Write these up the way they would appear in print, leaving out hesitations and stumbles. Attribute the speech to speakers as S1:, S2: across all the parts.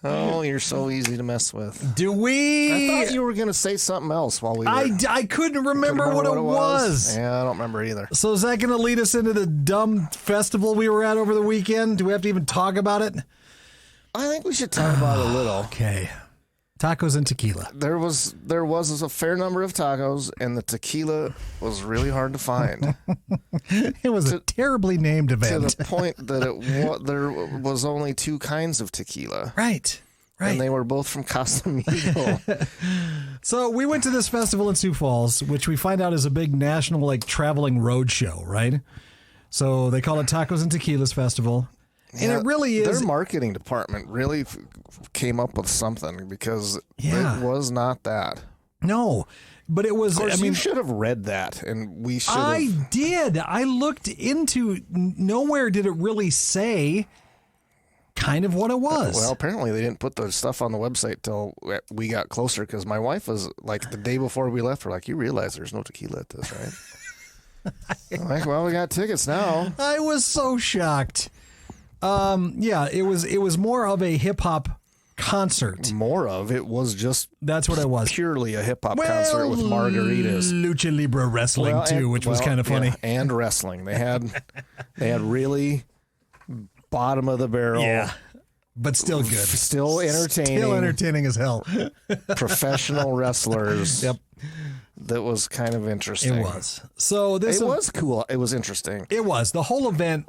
S1: Oh, you're so easy to mess with.
S2: Do we?
S1: I thought you were going to say something else while we were...
S2: I couldn't remember what it was.
S1: Yeah, I don't remember either.
S2: So is that going to lead us into the dumb festival we were at over the weekend? Do we have to even talk about it?
S1: I think we should talk about it a little.
S2: Okay. Tacos and tequila.
S1: There was a fair number of tacos, and the tequila was really hard to find.
S2: It was a terribly named event.
S1: To the point that there was only 2 kinds of tequila.
S2: Right.
S1: And they were both from Casamigo.
S2: So we went to this festival in Sioux Falls, which we find out is a big national, traveling road show, right? So they call it Tacos and Tequilas Festival. And it really is.
S1: Their marketing department really came up with something because it was not that.
S2: No, but it was.
S1: Of course, you should have read that, and we should.
S2: I did. I looked into. Nowhere did it really say kind of what it was.
S1: Well, apparently they didn't put the stuff on the website till we got closer because my wife was like the day before we left. We're like, you realize there's no tequila at this, right? I'm like, well, we got tickets now.
S2: I was so shocked. Yeah, it was more of a hip hop concert.
S1: It was just
S2: that's what it was.
S1: Purely a hip hop concert with margaritas,
S2: lucha libre wrestling too, which was kind of funny.
S1: Yeah, and wrestling. They had really bottom of the barrel,
S2: but still good,
S1: still
S2: entertaining as hell.
S1: Professional wrestlers.
S2: Yep.
S1: That was kind of interesting.
S2: It was. So this
S1: was cool. It was interesting.
S2: It was. The whole event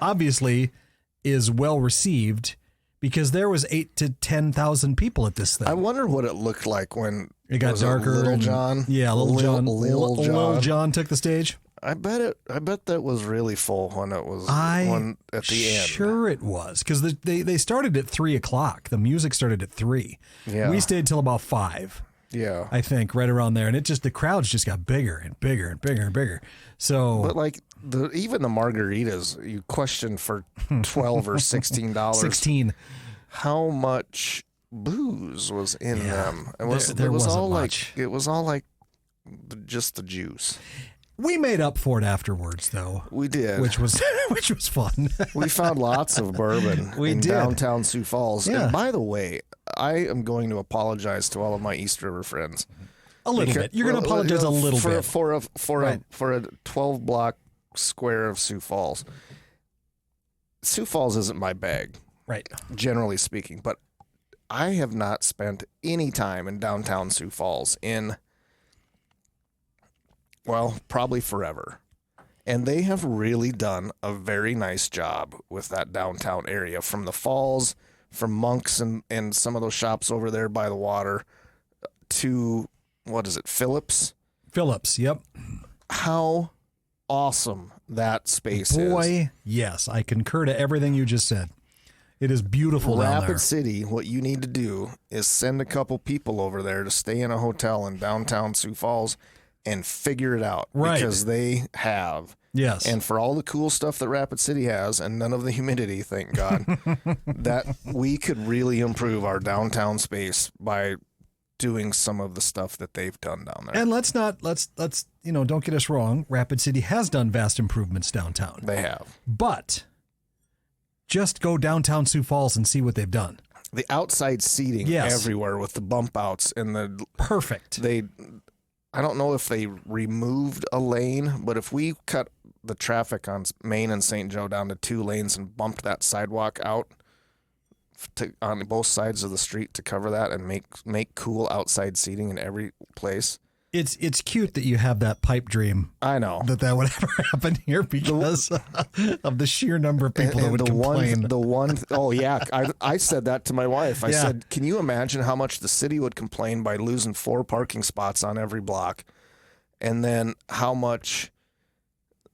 S2: obviously is well received because there was 8,000 to 10,000 people at this thing.
S1: I wonder what it looked like when
S2: it got darker.
S1: Little John.
S2: Yeah, Little John took the stage.
S1: I bet that was really full when it was at the end.
S2: Sure it was because they started at 3:00. The music started at 3.
S1: Yeah.
S2: We stayed till about 5.
S1: Yeah,
S2: I think right around there, and the crowds just got bigger and bigger and bigger and bigger. So,
S1: but even the margaritas, you question for $12 or $16.
S2: 16.
S1: How much booze was in them? It was all like just the juice.
S2: We made up for it afterwards, though.
S1: We did,
S2: which was fun.
S1: We found lots of bourbon in downtown Sioux Falls.
S2: Yeah.
S1: And by the way, I am going to apologize to all of my East River friends.
S2: A little bit. You're going to apologize a little bit
S1: for a 12 block square of Sioux Falls. Sioux Falls isn't my bag,
S2: right?
S1: Generally speaking, but I have not spent any time in downtown Sioux Falls in. Well, probably forever. And they have really done a very nice job with that downtown area, from the falls, from Monk's and some of those shops over there by the water to, what is it, Phillips?
S2: Phillips, yep.
S1: How awesome that space is.
S2: Boy, yes, I concur to everything you just said. It is beautiful down there.
S1: Rapid City, what you need to do is send a couple people over there to stay in a hotel in downtown Sioux Falls and figure it out,
S2: right?
S1: Because they have.
S2: Yes.
S1: And for all the cool stuff that Rapid City has and none of the humidity, thank God, that we could really improve our downtown space by doing some of the stuff that they've done down there.
S2: And let's don't get us wrong. Rapid City has done vast improvements downtown.
S1: They have.
S2: But just go downtown Sioux Falls and see what they've done.
S1: The outside seating everywhere with the bump outs and the
S2: perfect.
S1: I don't know if they removed a lane, but if we cut the traffic on Main and St. Joe down to 2 lanes and bumped that sidewalk out on both sides of the street to cover that and make cool outside seating in every place. It's
S2: cute that you have that pipe dream.
S1: I know.
S2: That would ever happen here because of the sheer number of people that would complain.
S1: Oh yeah, I said that to my wife. I said, can you imagine how much the city would complain by losing 4 parking spots on every block? And then how much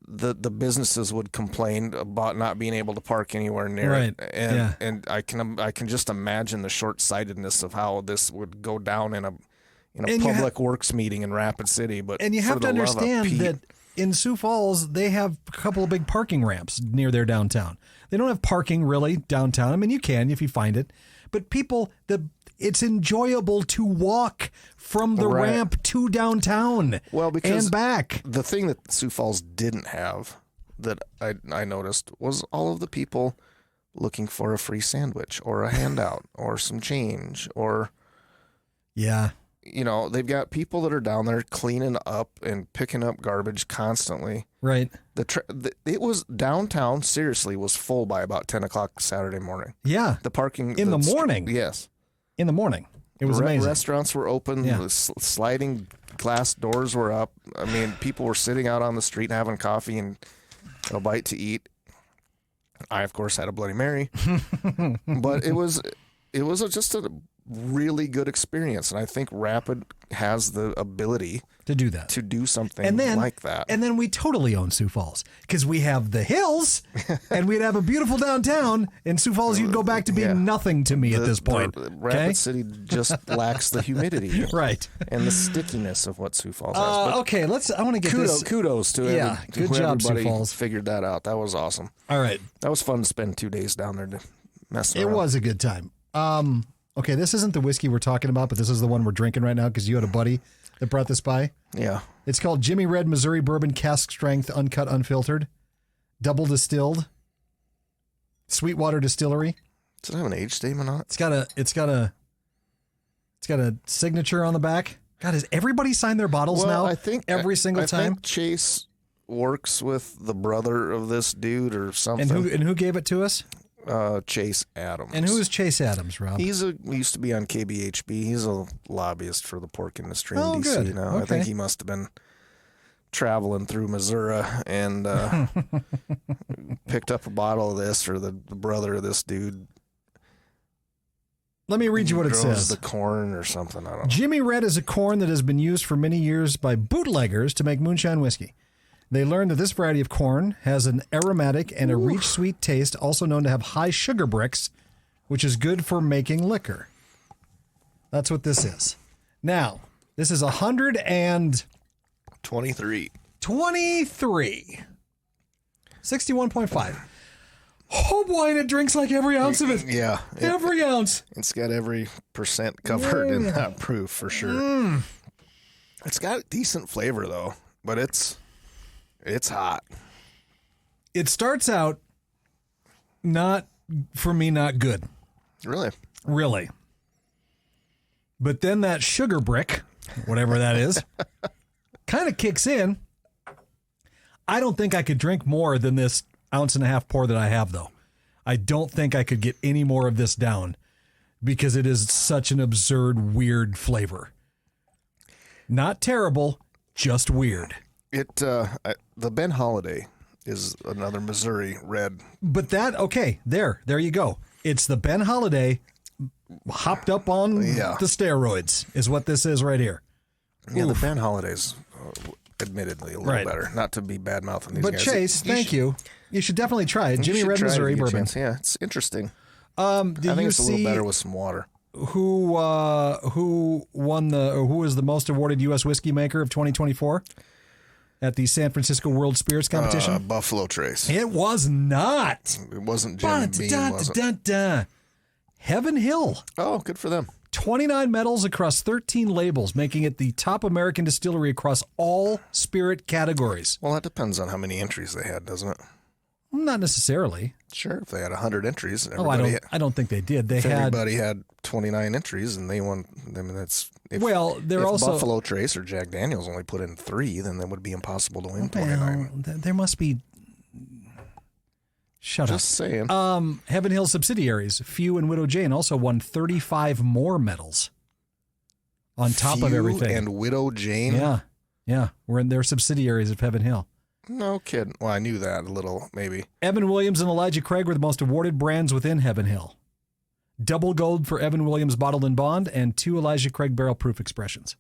S1: the businesses would complain about not being able to park anywhere near it. And I can just imagine the short-sightedness of how this would go down in a public works meeting in Rapid City. And
S2: you have to understand that in Sioux Falls, they have a couple of big parking ramps near their downtown. They don't have parking really downtown. I mean, you can if you find it. But it's enjoyable to walk from the ramp to downtown and back.
S1: The thing that Sioux Falls didn't have that I noticed was all of the people looking for a free sandwich or a handout or some change or,
S2: yeah,
S1: they've got people that are down there cleaning up and picking up garbage constantly.
S2: Right.
S1: It was downtown, seriously, was full by about 10 o'clock Saturday morning.
S2: Yeah.
S1: The parking.
S2: In the morning.
S1: Yes.
S2: In the morning. It was amazing.
S1: Restaurants were open.
S2: Yeah.
S1: Sliding glass doors were up. I mean, people were sitting out on the street having coffee and a bite to eat. I, of course, had a Bloody Mary. But it was just a really good experience. And I think Rapid has the ability
S2: to do that,
S1: to do something like that.
S2: And then we totally own Sioux Falls because we have the hills and we'd have a beautiful downtown. In Sioux Falls, you'd go back to being nothing to me at this point.
S1: Rapid City just lacks the humidity.
S2: Right.
S1: And the stickiness of what Sioux Falls has. But
S2: okay, I want to get
S1: kudos to
S2: good job, Sioux Falls.
S1: Figured that out. That was awesome.
S2: All right.
S1: That was fun to spend 2 days down there to mess around.
S2: It was a good time. Okay, this isn't the whiskey we're talking about, but this is the one we're drinking right now because you had a buddy that brought this by.
S1: Yeah.
S2: It's called Jimmy Red Missouri Bourbon Cask Strength Uncut Unfiltered. Double distilled. Sweetwater Distillery.
S1: Does it have an age statement on it?
S2: It's got a signature on the back. God, has everybody signed their bottles now?
S1: I think
S2: every single time.
S1: I think Chase works with the brother of this dude or something.
S2: And who gave it to us?
S1: Chase Adams.
S2: And who is Chase Adams, Rob?
S1: He used to be on KBHB. He's a lobbyist for the pork industry in DC
S2: good.
S1: now.
S2: Okay.
S1: I think he must have been traveling through Missouri and picked up a bottle of this, or the brother of this dude.
S2: Let me read you what it says.
S1: The corn or something. I don't know.
S2: Jimmy Red is a corn that has been used for many years by bootleggers to make moonshine whiskey. They learned that this variety of corn has an aromatic and a rich sweet taste, also known to have high sugar bricks, which is good for making liquor. That's what this is. Now, this is
S1: 123.
S2: 61.5. Oh boy, and it drinks like every ounce of it.
S1: Yeah.
S2: Every ounce.
S1: It's got every percent covered in that proof for sure. It's got decent flavor though, but it's hot.
S2: It starts out not good. Really. But then that sugar brick, whatever that is, kind of kicks in. I don't think I could drink more than this 1.5 ounce pour that I have, though. I don't think I could get any more of this down because it is such an absurd, weird flavor. Not terrible, just weird.
S1: The Ben Holiday is another Missouri red.
S2: But there you go. It's the Ben Holiday hopped up on the steroids is what this is right here.
S1: Yeah, the Ben Holiday's admittedly a little better. Not to be bad-mouthing these guys.
S2: But Chase, thank you. You should definitely try it. Jimmy Red Missouri Bourbon.
S1: Yeah, it's interesting.
S2: I
S1: think it's a little better with some water.
S2: Who is the most awarded U.S. whiskey maker of 2024 at the San Francisco World Spirits Competition?
S1: Buffalo Trace.
S2: It was not.
S1: It wasn't Jim Beam, was it?
S2: Heaven Hill.
S1: Oh, good for them.
S2: 29 medals across 13 labels, making it the top American distillery across all spirit categories.
S1: Well, that depends on how many entries they had, doesn't it?
S2: Not necessarily.
S1: Sure, if they had 100 entries.
S2: I don't think they did.
S1: Everybody had 29 entries, and they won. I mean, if
S2: Buffalo
S1: Trace or Jack Daniels only put in 3, then it would be impossible to win 29.
S2: There must be. Shut
S1: Just saying.
S2: Heaven Hill subsidiaries, Few and Widow Jane, also won 35 more medals on top of everything.
S1: And Widow Jane?
S2: Yeah. We're in their subsidiaries of Heaven Hill.
S1: No kidding. Well, I knew that a little, maybe.
S2: Evan Williams and Elijah Craig were the most awarded brands within Heaven Hill. Double gold for Evan Williams Bottled and Bond, and 2 Elijah Craig Barrel Proof Expressions.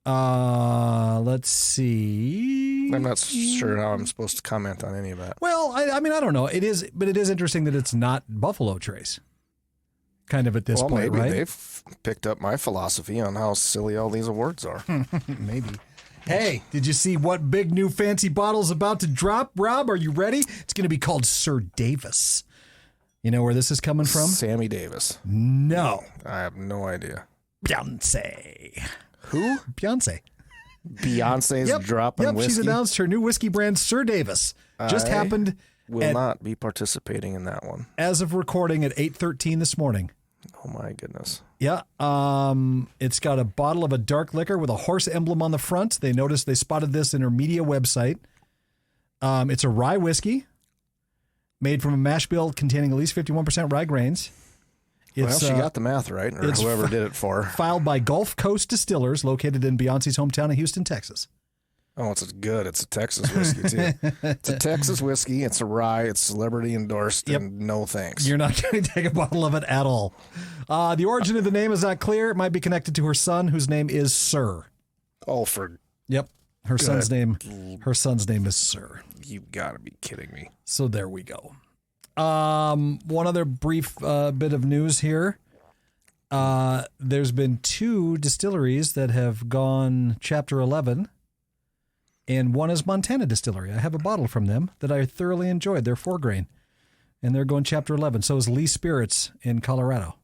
S2: Let's see.
S1: I'm not sure how I'm supposed to comment on any of that.
S2: Well, I mean, I don't know. It is interesting that it's not Buffalo Trace. Kind of at this point,
S1: maybe
S2: right?
S1: They've picked up my philosophy on how silly all these awards are.
S2: Maybe. Hey, did you see what big new fancy bottle's about to drop, Rob? Are you ready? It's going to be called Sir Davis. You know where this is coming from?
S1: Sammy Davis.
S2: No.
S1: I have no idea.
S2: Beyonce.
S1: Who?
S2: Beyonce's
S1: dropping whiskey?
S2: She's announced her new whiskey brand, Sir Davis. Just happened
S1: Will not be participating in that one.
S2: As of recording at 8:13 this morning.
S1: Oh, my goodness.
S2: Yeah. It's got a bottle of a dark liquor with a horse emblem on the front. They spotted this in her media website. It's a rye whiskey made from a mash bill containing at least 51% rye grains.
S1: Well, she got the math right, or whoever did it for her.
S2: Filed by Gulf Coast Distillers, located in Beyonce's hometown of Houston, Texas.
S1: Oh, it's good. It's a Texas whiskey, too. It's a Texas whiskey. It's a rye. It's celebrity endorsed, and no thanks.
S2: You're not going to take a bottle of it at all. The origin of the name is not clear. It might be connected to her son, whose name is Sir.
S1: Oh,
S2: Yep. Her son's name is Sir.
S1: You got to be kidding me.
S2: So there we go. One other brief bit of news here. There's been 2 distilleries that have gone Chapter 11. And one is Montana Distillery. I have a bottle from them that I thoroughly enjoyed. They're 4-grain. And they're going Chapter 11. So is Lee Spirits in Colorado.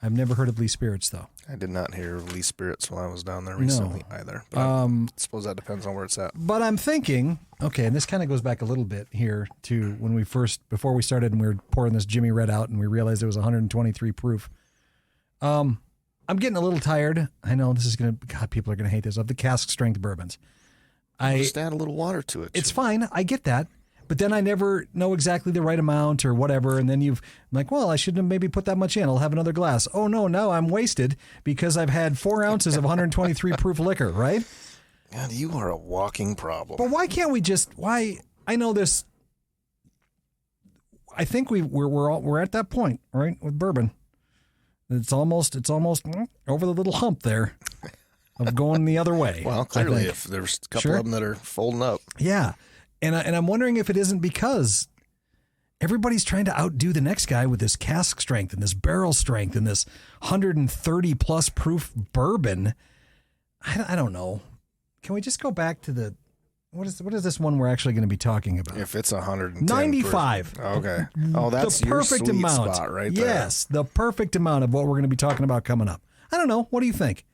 S2: I've never heard of Lee Spirits, though.
S1: I did not hear of Lee Spirits while I was down there recently either. But I suppose that depends on where it's at. But
S2: I'm thinking, okay, and this kind of goes back a little bit here to when before we started and we were pouring this Jimmy Red out and we realized it was 123 proof. I'm getting a little tired. I know this is people are going to hate this, of the cask strength bourbons.
S1: Just add a little water to it.
S2: It's fine. I get that. But then I never know exactly the right amount or whatever. And then I'm like, well, I shouldn't have maybe put that much in. I'll have another glass. Oh, no, now I'm wasted because I've had 4 ounces of 123 proof liquor, right?
S1: God, you are a walking problem.
S2: But why can't we I know this. I think we're at that point, right, with bourbon. It's almost over the little hump there. Of going the other way.
S1: Well, clearly, if there's a couple of them that are folding up.
S2: Yeah. And I'm wondering if it isn't because everybody's trying to outdo the next guy with this cask strength and this barrel strength and this 130 plus proof bourbon. I don't know. Can we just go back to what is this one we're actually going to be talking about?
S1: If it's 110
S2: 95.
S1: Okay. Oh, that's the perfect your sweet amount. Spot right there.
S2: Yes, the perfect amount of what we're going to be talking about coming up. I don't know. What do you think?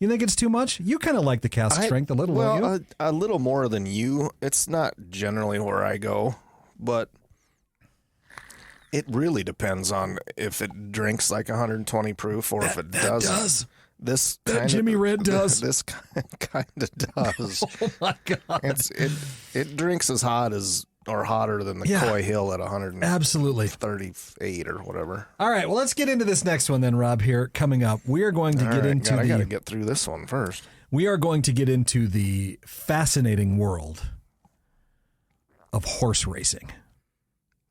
S2: You think it's too much? You kind of like the cask strength a little, don't you?
S1: A little more than you. It's not generally where I go, but it really depends on if it drinks like 120 proof or if it doesn't.
S2: Jimmy Red does.
S1: This kind of does.
S2: Oh my God!
S1: It drinks as hot as or hotter than the Coy Hill at 138
S2: absolutely
S1: or whatever.
S2: All right, well, let's get into this next one then, Rob. Here coming up, we are going to I
S1: got to get through this one first.
S2: We are going to get into the fascinating world of horse racing.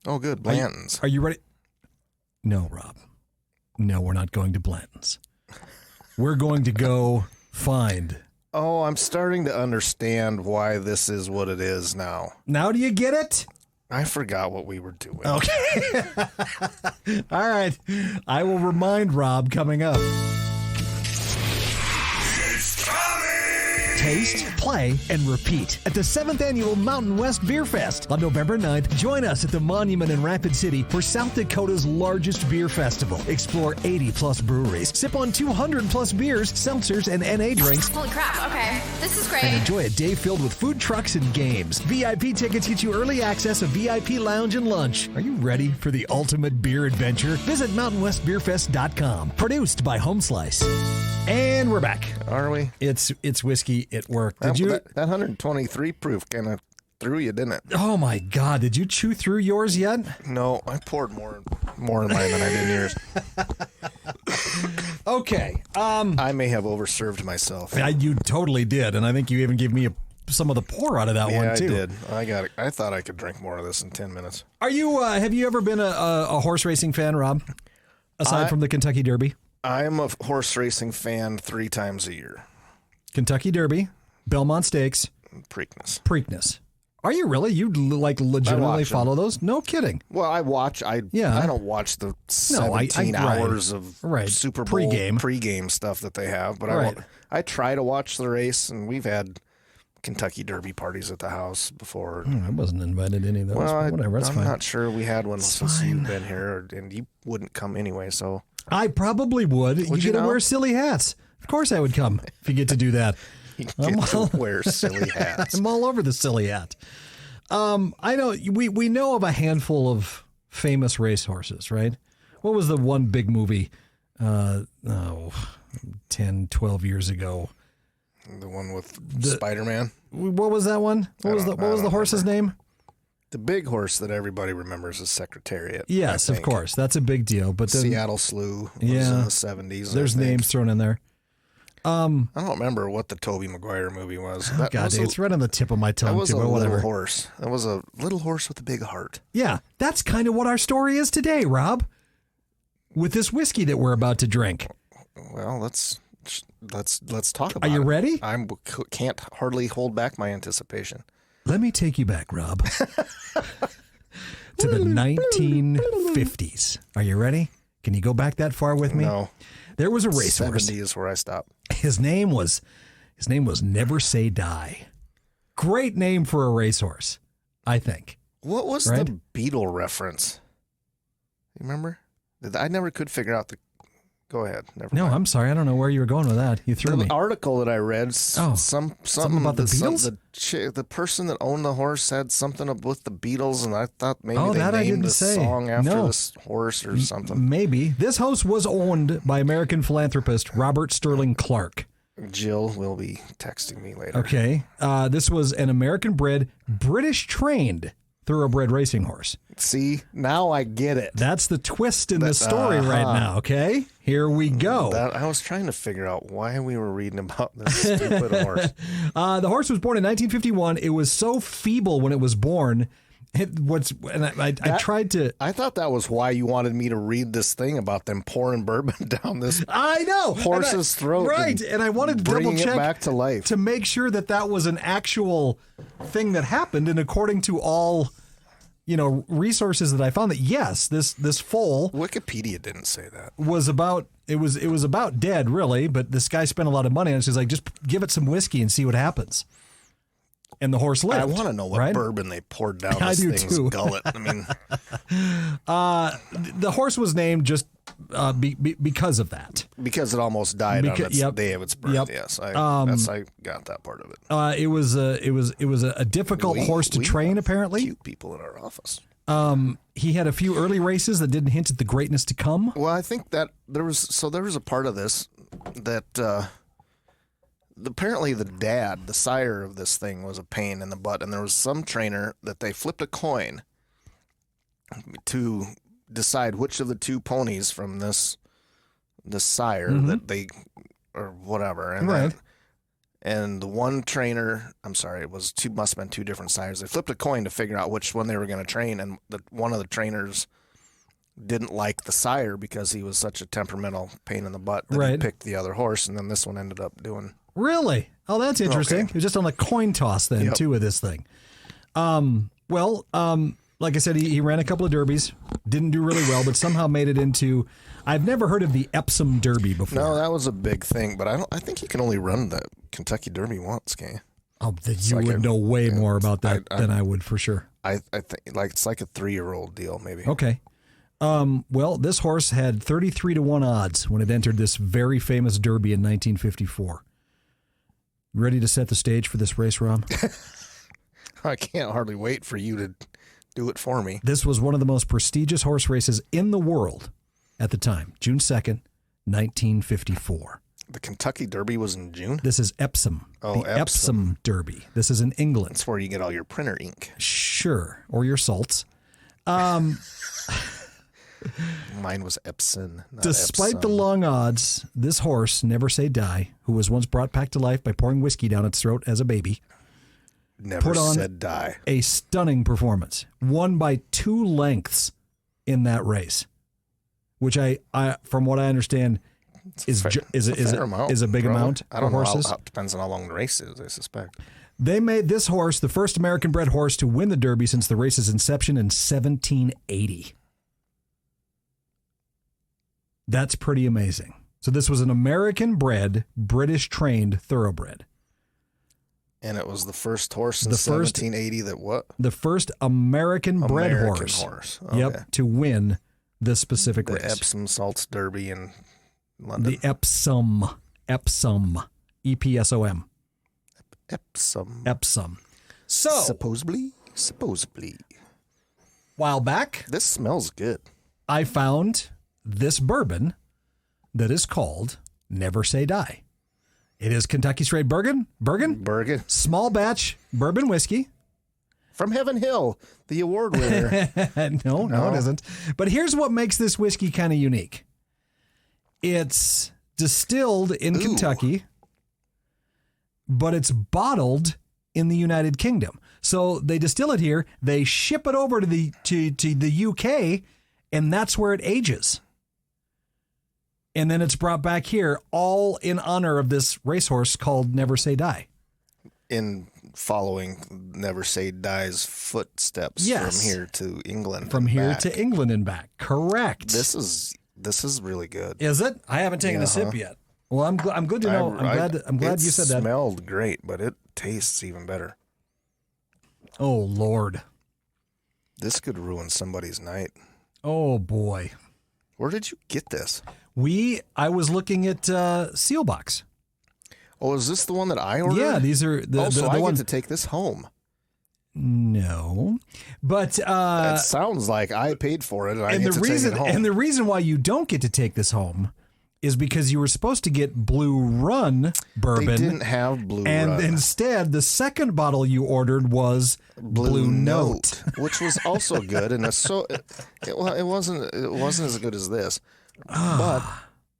S1: Oh, good, Blanton's.
S2: Are you ready? No, Rob. No, we're not going to Blanton's. We're going to go find.
S1: Oh, I'm starting to understand why this is what it is now.
S2: Now do you get it?
S1: I forgot what we were doing.
S2: Okay. All right. I will remind Rob coming up. Taste, play, and repeat at the 7th Annual Mountain West Beer Fest. On November 9th, join us at the Monument in Rapid City for South Dakota's largest beer festival. Explore 80-plus breweries, sip on 200-plus beers, seltzers, and NA drinks.
S3: Holy crap, okay. This is great.
S2: And enjoy a day filled with food trucks and games. VIP tickets get you early access, a VIP lounge, and lunch. Are you ready for the ultimate beer adventure? Visit MountainWestBeerFest.com. Produced by Home Slice. And we're back.
S1: Are we?
S2: It's whiskey. It worked.
S1: That 123 proof kind of threw you, didn't it?
S2: Oh my God! Did you chew through yours yet?
S1: No, I poured more in mine than I did in yours.
S2: Okay.
S1: I may have overserved myself.
S2: You totally did, and I think you even gave me some of the pour out of that one too.
S1: I did. I got it. I thought I could drink more of this in 10 minutes.
S2: Are you? Have you ever been a horse racing fan, Rob? Aside from the Kentucky Derby.
S1: I'm a horse racing fan 3 times a year.
S2: Kentucky Derby, Belmont Stakes, Preakness. Are you really? You legitimately follow those? No kidding.
S1: Well, I watch. I don't watch the 17 hours of Super Bowl pregame stuff that they have, but I try to watch the race, and we've had Kentucky Derby parties at the house before.
S2: I wasn't invited to any of those.
S1: Well,
S2: whatever, that's
S1: I'm
S2: fine.
S1: not sure we had one since you've been here, and you wouldn't come anyway, so.
S2: I probably would. You get to wear silly hats. Of course I would come if you get to do that.
S1: You get to wear silly hats.
S2: I'm all over the silly hat. I know we know of a handful of famous racehorses, right? What was the one big movie 10, 12 years ago?
S1: The one with Spider-Man?
S2: What was that one? What was the horse's name?
S1: The big horse that everybody remembers is Secretariat.
S2: Yes, of course. That's a big deal. But then,
S1: Seattle Slew was in the 70s.
S2: There's names thrown in there.
S1: I don't remember what the Tobey Maguire movie was.
S2: It's right on the tip of my tongue.
S1: That was
S2: too,
S1: a
S2: but whatever.
S1: little horse. That was a little horse with a big heart.
S2: Yeah, that's kind of what our story is today, Rob. With this whiskey that we're about to drink.
S1: Well, let's talk about it.
S2: Are you ready?
S1: I can't hardly hold back my anticipation.
S2: Let me take you back, Rob, to the 1950s. Are you ready? Can you go back that far with me?
S1: No.
S2: There was a racehorse.
S1: 70 is where I stopped.
S2: His name was Never Say Die. Great name for a racehorse, I think.
S1: What was the Beetle reference? You remember? I never could figure out the... Go ahead. Never mind.
S2: I'm sorry. I don't know where you were going with that. You threw me.
S1: The article that I read, something
S2: about the Beatles?
S1: The person that owned the horse said something with the Beatles, and I thought maybe they named the
S2: say.
S1: song after this horse or something.
S2: Maybe. This house was owned by American philanthropist Robert Sterling Clark.
S1: Jill will be texting me later.
S2: Okay. This was an American-bred, British-trained thoroughbred racing horse.
S1: See, now I get it.
S2: That's the twist in the story right now, okay? Here we go.
S1: I was trying to figure out why we were reading about this stupid horse.
S2: The horse was born in 1951. It was so feeble when it was born. I tried to...
S1: I thought that was why you wanted me to read this thing about them pouring bourbon down this horse's throat.
S2: Right, and I wanted to double-check
S1: it back to life
S2: to make sure that was an actual thing that happened, and according to all... resources that I found that yes, this foal
S1: Wikipedia didn't say that
S2: was about it was about dead really, but this guy spent a lot of money on it. So he's like, just give it some whiskey and see what happens. And the horse lived.
S1: I want to know what bourbon they poured down this thing's gullet. I mean,
S2: the horse was named just because of that.
S1: Because it almost died on its day of its birth. Yep. Yes, I got that part of it.
S2: It was a difficult horse to train. Apparently,
S1: cute people in our office.
S2: He had a few early races that didn't hint at the greatness to come.
S1: Well, I think that there was a part of this that apparently the sire of this thing was a pain in the butt, and there was some trainer that they flipped a coin to decide which of the two ponies from this sire that they or whatever, and and the one trainer, I'm sorry, must have been two different sires. They flipped a coin to figure out which one they were going to train, and one of the trainers didn't like the sire because he was such a temperamental pain in the butt that he picked the other horse, and then this one ended up doing.
S2: Really? Oh, that's interesting. Okay. It was just on a coin toss then, too, with this thing. Like I said, he ran a couple of derbies, didn't do really well, but somehow made it into. I've never heard of the Epsom Derby before.
S1: No, that was a big thing, but I think you can only run the Kentucky Derby once, can you?
S2: Oh, you would know way more about that than I would for sure.
S1: I think it's like a 3-year-old deal, maybe.
S2: Okay. This horse had 33-1 odds when it entered this very famous Derby in 1954. Ready to set the stage for this race, Rob?
S1: I can't hardly wait for you to do it for me.
S2: This was one of the most prestigious horse races in the world at the time, June 2nd, 1954.
S1: The Kentucky Derby was in June?
S2: This is Epsom.
S1: Oh,
S2: the Epsom Derby. This is in England.
S1: That's where you get all your printer ink.
S2: Sure, or your salts.
S1: Mine was Epsom.
S2: Despite the long odds, this horse, Never Say Die, who was once brought back to life by pouring whiskey down its throat as a baby,
S1: Never said die.
S2: A stunning performance. Won by 2 lengths in that race, which I from what I understand, is a big amount for horses.
S1: It depends on how long the race is, I suspect.
S2: They made this horse the first American-bred horse to win the Derby since the race's inception in 1780. That's pretty amazing. So this was an American-bred, British-trained thoroughbred.
S1: And it was the first horse in 1780 that what?
S2: The first American-bred horse.
S1: Okay.
S2: Yep, to win this specific race.
S1: The Epsom Salts Derby in London.
S2: The Epsom, E-P-S-O-M.
S1: Epsom.
S2: Epsom. So
S1: supposedly. Supposedly.
S2: While back,
S1: This smells good.
S2: I found this bourbon that is called Never Say Die. It is Kentucky Straight Bergen,
S1: Bergen.
S2: small batch bourbon whiskey.
S1: From Heaven Hill, the award winner.
S2: No, it isn't. But here's what makes this whiskey kind of unique. It's distilled in Kentucky, but it's bottled in the United Kingdom. So they distill it here, they ship it over to the UK, and that's where it ages. And then it's brought back here, all in honor of this racehorse called Never Say Die.
S1: In following Never Say Die's footsteps
S2: Yes.
S1: from here to England.
S2: From here
S1: back.
S2: to England and back. Correct.
S1: This is really good.
S2: Is it? I haven't taken a sip yet. Well, I'm good to know. I'm glad you said that.
S1: It smelled great, but it tastes even better.
S2: Oh Lord.
S1: This could ruin somebody's night.
S2: Oh boy.
S1: Where did you get this?
S2: I was looking at Sealbox.
S1: Oh, is this the one that I ordered?
S2: Yeah, these are the
S1: I
S2: ones.
S1: get to take this home.
S2: No, but
S1: It sounds like I paid for it, and I get to take it home.
S2: And the reason why you don't get to take this home is because you were supposed to get Blue Run bourbon.
S1: They didn't have Blue Run.
S2: And instead, the second bottle you ordered was Blue Note.
S1: which was also good, and it wasn't as good as this, but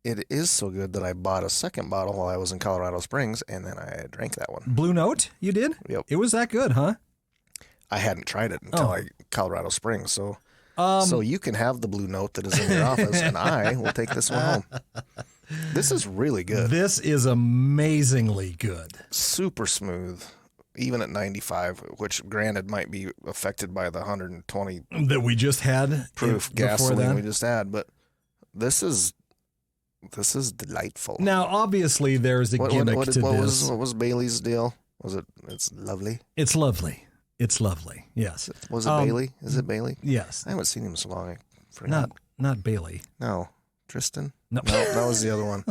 S1: it is so good that I bought a second bottle while I was in Colorado Springs, and then I drank that one.
S2: Blue Note, you did?
S1: Yep.
S2: It was that good, huh?
S1: I hadn't tried it until Colorado Springs, so you can have the Blue Note that is in your office, and I will take this one home. This is really good.
S2: This is amazingly good.
S1: Super smooth, even at 95, which granted might be affected by the 120
S2: That we just had
S1: proof
S2: before
S1: gasoline
S2: that.
S1: we just had, but this is delightful.
S2: Now, obviously, there's a gimmick to this.
S1: What was Bailey's deal? It's lovely?
S2: It's lovely. It's lovely. Yes.
S1: Was it Bailey? Is it Bailey?
S2: Yes.
S1: I haven't seen him so long. I forgot.
S2: Not Bailey.
S1: No. Tristan?
S2: No.
S1: That was the other one.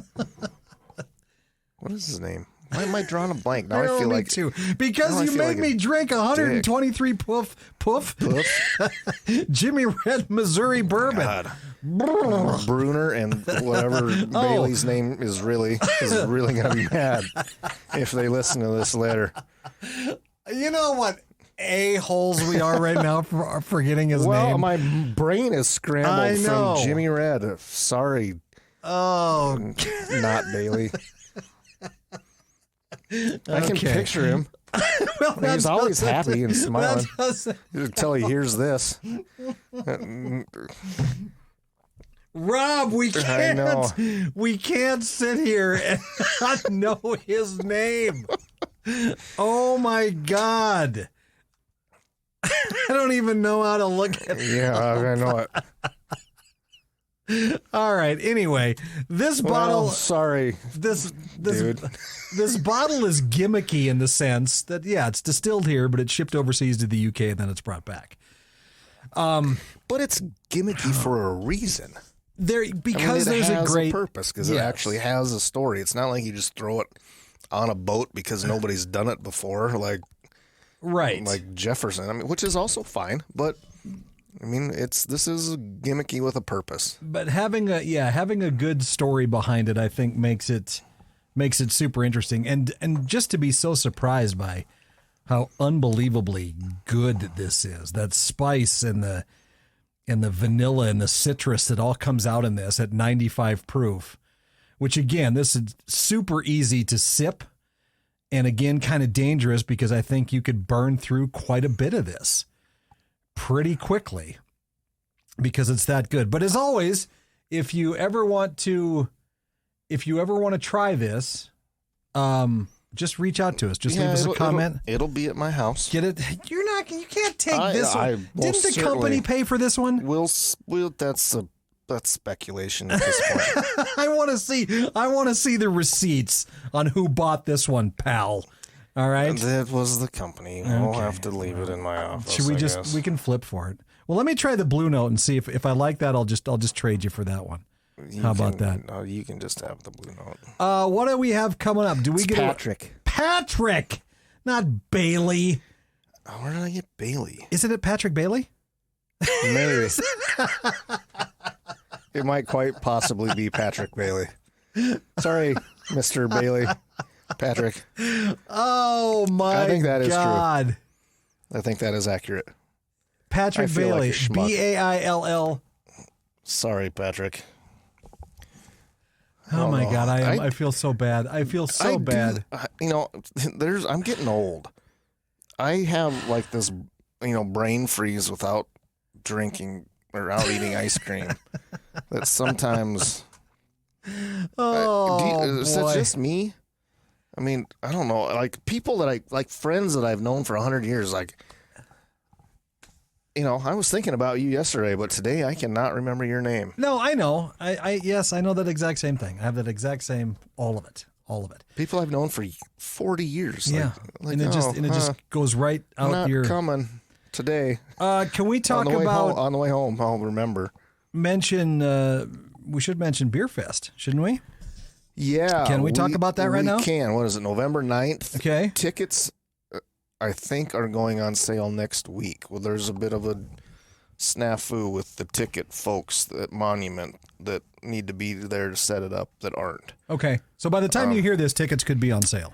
S1: What is his name? Why am I drawing a blank? Now I
S2: don't
S1: feel
S2: need
S1: like
S2: to. Because you made me drink 123 poof Jimmy Red Missouri bourbon.
S1: God. Bruner and whatever Bailey's name is really gonna be mad if they listen to this later.
S2: You know what a-holes we are right now for forgetting his name.
S1: Well, my brain is scrambled from Jimmy Red. Sorry.
S2: Oh,
S1: not Bailey. I can picture him.
S2: well,
S1: He's always happy and smiling
S2: That
S1: until he hears this.
S2: Rob, we
S1: I know.
S2: can't sit here and not know his name. Oh my God. I don't even know how to look at it.
S1: Yeah, I know it.
S2: All right. Anyway, this bottle.
S1: Sorry,
S2: This
S1: dude.
S2: this bottle is gimmicky in the sense that it's distilled here, but it's shipped overseas to the UK and then it's brought back.
S1: But it's gimmicky for a reason.
S2: Because
S1: there's
S2: there's a great
S1: purpose, because it actually has a story. It's not like you just throw it on a boat because nobody's done it before, like Jefferson. I mean, which is also fine, but I mean, this is gimmicky with a purpose.
S2: But having a good story behind it, I think makes it super interesting, and just to be so surprised by how unbelievably good this is. That spice and the vanilla and the citrus that all comes out in this at 95 proof, which again, this is super easy to sip, and again, kind of dangerous because I think you could burn through quite a bit of this pretty quickly because it's that good. But as always, if you ever want to try this, just reach out to us. Just leave us a comment.
S1: It'll be at my house.
S2: Get it? You can't take this one. Didn't the company pay for this one?
S1: We'll that's speculation at this point.
S2: I want to see the receipts on who bought this one, pal. All right.
S1: That was the company. I'll have to leave it in my office.
S2: Should we can flip for it. Well, let me try the Blue Note and see if I like that, I'll just trade you for that one. How about that?
S1: No, you can just have the Blue Note.
S2: What do we have coming up? Do we get
S1: Patrick?
S2: Patrick, not Bailey.
S1: Where did I get Bailey?
S2: Isn't it Patrick Bailey?
S1: Maybe. It might quite possibly be Patrick Bailey. Sorry, Mr. Bailey. Patrick.
S2: Oh, my
S1: I think that is
S2: God.
S1: True. I think that is accurate.
S2: Patrick Bailey. Like Baill.
S1: Sorry, Patrick.
S2: Oh, my God. I feel so bad. I feel so bad.
S1: I'm getting old. I have like this, brain freeze without drinking or out eating ice cream. That sometimes. Is that just me? I mean, I don't know. Like people that friends that I've known for 100 years, I was thinking about you yesterday, but today I cannot remember your name.
S2: No, I know. Yes, I know that exact same thing. I have that exact same, all of it.
S1: People I've known for 40 years.
S2: Yeah. And it just goes right out
S1: not
S2: your.
S1: Coming today.
S2: Can we talk
S1: on the way home? I'll remember.
S2: We should mention Beer Fest, shouldn't we?
S1: Yeah.
S2: Can we talk about that right now?
S1: We can. What is it, November 9th?
S2: Okay.
S1: Tickets, I think, are going on sale next week. Well, there's a bit of a snafu with the ticket folks at Monument that need to be there to set it up that aren't.
S2: Okay. So by the time you hear this, tickets could be on sale.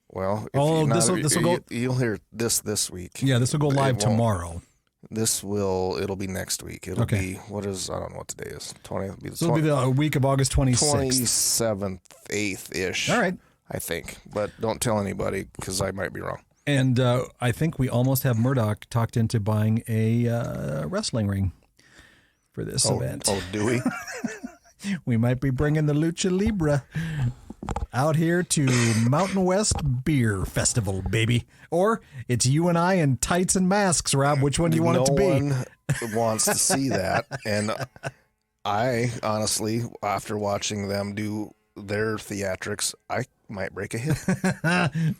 S1: Well, you'll hear this week.
S2: Yeah, this will go live tomorrow.
S1: It'll be next week. It'll be, I don't know what today is. 20th.
S2: It'll be the week of August 26th.
S1: 27th, 8th-ish.
S2: All right.
S1: I think. But don't tell anybody because I might be wrong.
S2: And I think we almost have Murdoch talked into buying a wrestling ring for this event.
S1: Oh, do we?
S2: We might be bringing the Lucha Libre out here to Mountain West Beer Festival, baby. Or it's you and I in tights and masks, Rob. Which one do you want it to be?
S1: No one wants to see that. And I, honestly, after watching them do their theatrics, I might break a hip.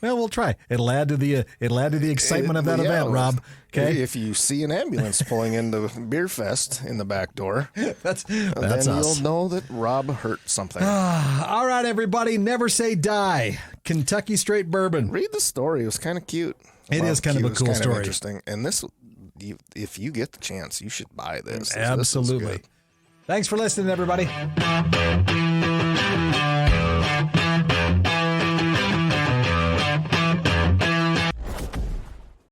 S2: Well, we'll try. It'll add to the excitement of that event, Rob. Okay.
S1: If you see an ambulance pulling into Beer Fest in the back door,
S2: that's
S1: then
S2: us.
S1: You'll know that Rob hurt something.
S2: All right, everybody. Never say die. Kentucky straight bourbon.
S1: Read the story. It was kind of cute.
S2: It is kind of a cool story.
S1: Interesting. And this, if you get the chance, you should buy this.
S2: Absolutely.
S1: This is good.
S2: Thanks for listening, everybody.